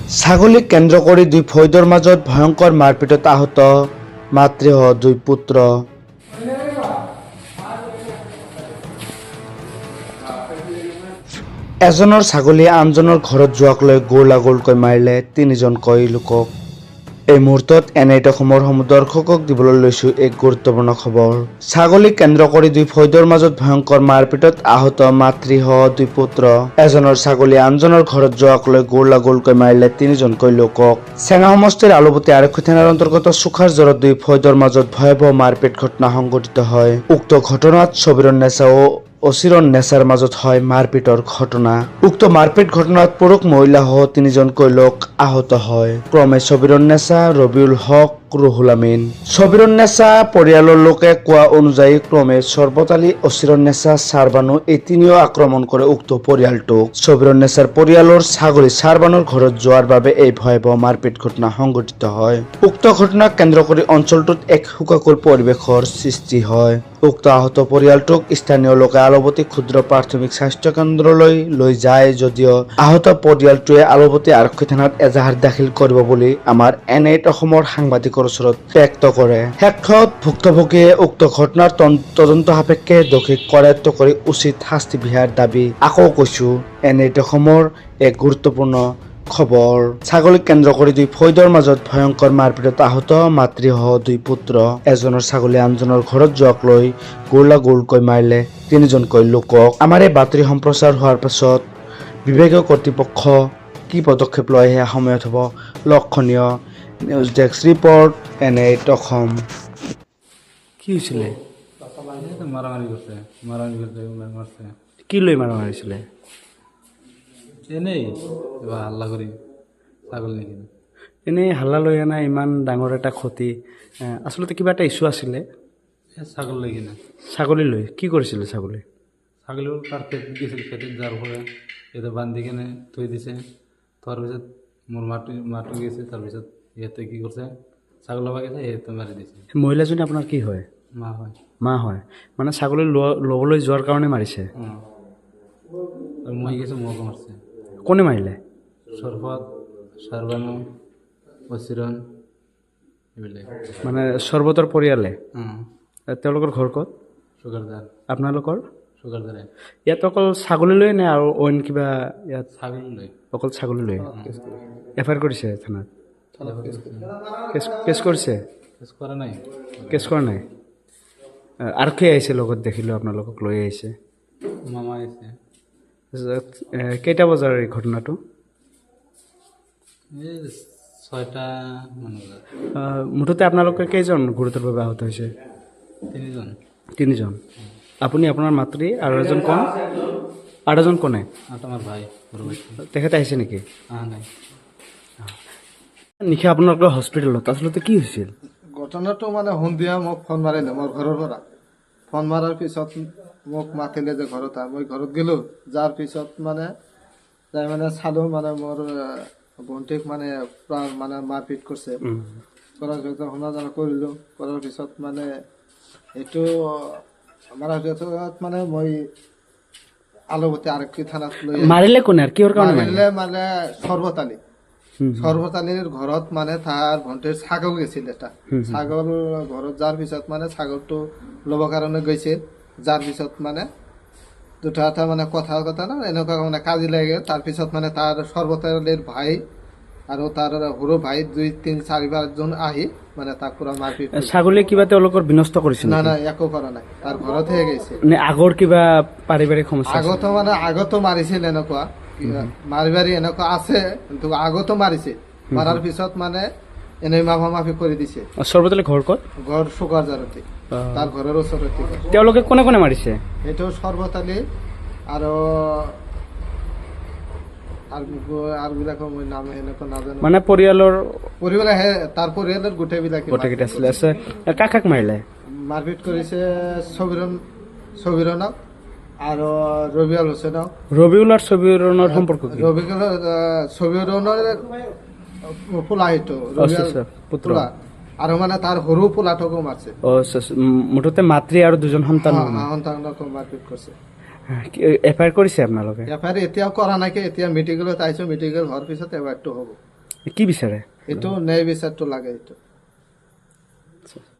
ছাগলীক কেন্দ্ৰ কৰি দুই ফৈদৰ মাজত ভয়ংকৰ মাৰপিটত আহত মাতৃসহ দুই পুত্ৰ। এজনৰ ছাগলী আনজনৰ ঘৰত যোৱাক লৈ গোলাগোলকৈ মাৰিলে তিনিজনকৈ লোকক। এই মুহূৰ্তত এনআইটি অসমৰ দৰ্শকক দিবলৈ লৈছো এক গুৰুত্বপূৰ্ণ খবৰ। ছাগলীক কেন্দ্ৰ কৰি দুই ফৈদৰ মাজত ভয়ংকৰ মাৰপিটত আহত মাতৃসহ দুই পুত্ৰ। এজনৰ ছাগলী আনজনৰ ঘৰত যোৱাক লৈ গোলাগোলকৈ মাৰিলে তিনিজনকৈ লোকক। চেঙা সমষ্টিৰ আলুপতি আৰক্ষী থানাৰ অন্তৰ্গত চুখাৰ জৰত দুই ফৈদৰ মাজত ভয়াৱহ মাৰপিট ঘটনা সংঘটিত হয়। উক্ত ঘটনাত ছবিৰৰ নেচা ও অচিৰণ নেচাৰ মাজত হয় মাৰপিটৰ ঘটনা। উক্ত মাৰপিট ঘটনাত পুৰুষ মহিলাসহ তিনিজনকৈ লোক আহত হয়। ক্ৰমে ছবিৰৰ নেচা, ৰবিউল হক, ৰুহুল আমিন। ছবিৰৰ নেচা পৰিয়ালৰ লোকে কোৱা অনুযায়ী ক্ৰমে চৰ্বত আলী, অচিৰণ নেচা, চাৰবানু এই তিনিও আক্ৰমণ কৰে উক্ত পৰিয়ালটোক। ছবিৰৰ নেচাৰ পৰিয়ালৰ ছাগলী চাৰবানুৰ ঘৰত যোৱাৰ বাবে এই ভয়াৱহ মাৰপিট ঘটনা সংঘটিত হয়। উক্ত ঘটনাক কেন্দ্ৰ কৰি অঞ্চলটোত এক শোকাকুল পৰিৱেশৰ সৃষ্টি হয়। উক্ত আহত পৰিয়ালটোক স্থানীয় লোকে আলুপতি ক্ষুদ্ৰ প্ৰাথমিক স্বাস্থ্য কেন্দ্ৰলৈ লৈ যায় যদিও আহত পৰিয়ালটোৱে আলুপতি আৰক্ষী থানাত এজাহাৰ দাখিল কৰিব বুলি আমাৰ এনআইটি অসমৰ সাংবাদিকৰ ওচৰত ব্যক্ত কৰে। শেষত ভুক্তভোগীয়ে উক্ত ঘটনাৰ তদন্ত সাপেক্ষে দোষীক কৰায়ত্ব কৰি উচিত শাস্তি বিহাৰ দাবী আকৌ কৈছো। এনআইটি অসমৰ এক গুৰুত্বপূৰ্ণ খবৰ। ছাগলীক কেন্দ্ৰ কৰি দুই ফৈদৰ মাজত ভয়ংকৰ মাৰপিটত আহত মাতৃসহ দুই পুত্ৰ। এজনৰ ছাগলী আনজনৰ ঘৰত যোৱাক লৈ গোলাগোলকৈ মাৰিলে তিনিজনকৈ লোকক। আমাৰ এই বাতৰি সম্প্ৰচাৰ হোৱাৰ পাছত বিভাগীয় কৰ্তৃপক্ষ কি পদক্ষেপ লয় সেয়া সময়ত হ'ব লক্ষণীয়। News desk report, NIT Assam. কি হৈছিলে? কি লৈ মাৰা মাৰিছিলে? এনেই হাল্লা কৰি ছাগল নেকি এনেই হাল্লা লৈ আনা ইমান ডাঙৰ এটা ক্ষতি। আচলতে কিবা এটা ইছ্যু আছিলে। ছাগল লৈ কিনে ছাগলী লৈ কি কৰিছিলে? ছাগলী তাৰ খেতিত গৈছিল, খেতিত যাৰ পৰা ইয়াতে বান্ধি কিনে থৈ দিছে। থোৱাৰ পিছত মোৰ মাটো গৈছে। তাৰপিছত ইয়াতে কি কৰিছে, ছাগল ল'বা গৈছে, সিহঁতে মাৰি দিছে। মহিলাজনী আপোনাৰ কি হয়? মা হয়। মা হয় মানে ছাগলী ল'বলৈ যোৱাৰ কাৰণে মাৰিছে? মই গৈছোঁ, মোক মাৰিছে। কোনে মাৰিলে? চৰফত, চাৰবানু, অচিৰণ এইবিলাক। মানে চৰ্বতৰ পৰিয়ালে? তেওঁলোকৰ ঘৰ ক'ত? চুকাৰদাৰ। আপোনালোকৰ? চুকাৰদাৰে। ইয়াত অকল ছাগলী লৈ নে আৰু অইন কিবা? ইয়াত ছাগলী লৈ অকল ছাগলী লৈ এফআইআৰ কৰিছে থানাত? কেছ কৰিছে? কেছ কৰা নাই। কেছ কৰা নাই? আৰক্ষী আহিছে লগত, দেখিলোঁ আপোনালোকক লৈ আহিছে। মামা আহিছে। কেইটা বজাৰ এই ঘটনাটো? এই 6টা মান বজাত। মুঠতে আপোনালোকে কেইজন গুৰুতৰভাৱে আহত হৈছে? তিনিজন। আপুনি, আপোনাৰ মাতৃ আৰু এজন কোন? আৰু এজন কোনে? আমাৰ ভাই। তেখেত আহিছে নেকি? নাই। নিশা আপোনালোকৰ হস্পিটেলত আচলতে কি হৈছিল? ঘটনাটো মানে সন্ধিয়া মোক ফোন মাৰিলে মোৰ ঘৰৰ পৰা। ফোন মাৰাৰ পিছত মোক মাতিলে যে ঘৰত আহ। মই ঘৰত গ'লোঁ। যাৰ পিছত মানে যাই মানে চালোঁ, মানে মোৰ ভণ্টিক মানে মাৰপিট কৰিছে। কৰাৰ পিছত সমাধান কৰিলোঁ। কৰাৰ পিছত মানে এইটো মাৰাৰ পিছত মানে মই আলুপতি আৰক্ষী থানাত লৈ মাৰিলে কোনে আৰু কিহৰ কাৰণে মাৰিলে? মানে চৰ্বত আলী। চৰ্বত আলীৰ ঘৰত মানে তাৰ ভণ্টিৰ ছাগল গৈছিল এটা। ছাগল ঘৰত যোৱাৰ পিছত মানে ছাগলটো ল'ব কাৰণে গৈছিল। যাৰ পিছত মানে দুটা এটা মানে কথা না এনেকুৱা মানে কাজি লাগে। তাৰপিছত মানে তাৰ চৰ্বত আলীৰ ভাই আৰু তাৰ সৰু ভাই 2, 3, 4, 5জন আহি মানে তাক পুৰা মাৰপিট। ছাগলী কিবা তেওঁলোকৰ বিনষ্ট কৰিছিল? না একো কৰা নাই, তাৰ ঘৰতহে গৈছে। নে আগৰ কিবা পাৰিবাৰিক সমস্যা? আগতো মাৰিছিল এনেকুৱা মাৰি এনেকুৱা আছে, কিন্তু আগতো মাৰিছে। মাৰাৰ পিছত মানে এনেই মাফি কৰি দিছে। চৰ্বত আলী ঘৰ ক'ত? ঘৰ চুকাৰজাৰতে, তাৰ ঘৰৰ ওচৰতে। তেওঁলোকে কোনে কোনে মাৰিছে? এইটো চৰ্বত আলী আৰু বিলাকৰ মই নাম এনেকুৱা নাজানো। মানে পৰিয়ালৰ তাৰ পৰিয়ালৰ গোটেইকেইটা আছিলে। কাক মাৰিলে? মাৰপিট কৰিছে ছবিৰণক আৰু ৰবিউল হুছেইনক। ৰবিউল আৰু ছবিৰণৰ সম্পৰ্ক কি? ছবিৰণৰ পোলা, সেইটো পুত্ৰ। আৰু মানে তাৰ সৰু পোলাটোকো মাৰিছে। মুঠতে মাতৃ আৰু 2জন সন্তানকো মাৰপিট কৰিছে। এফআইআৰ কৰিছে আপোনালোকে? এফআইআৰ এতিয়াও কৰা নাই। এতিয়া মেডিকেলত আহিছোঁ। মেডিকেল হোৱাৰ পিছত এফআইআৰটো হ'ব। কি বিচাৰে এইটো ন্যায় বিচাৰটো লাগে এইটো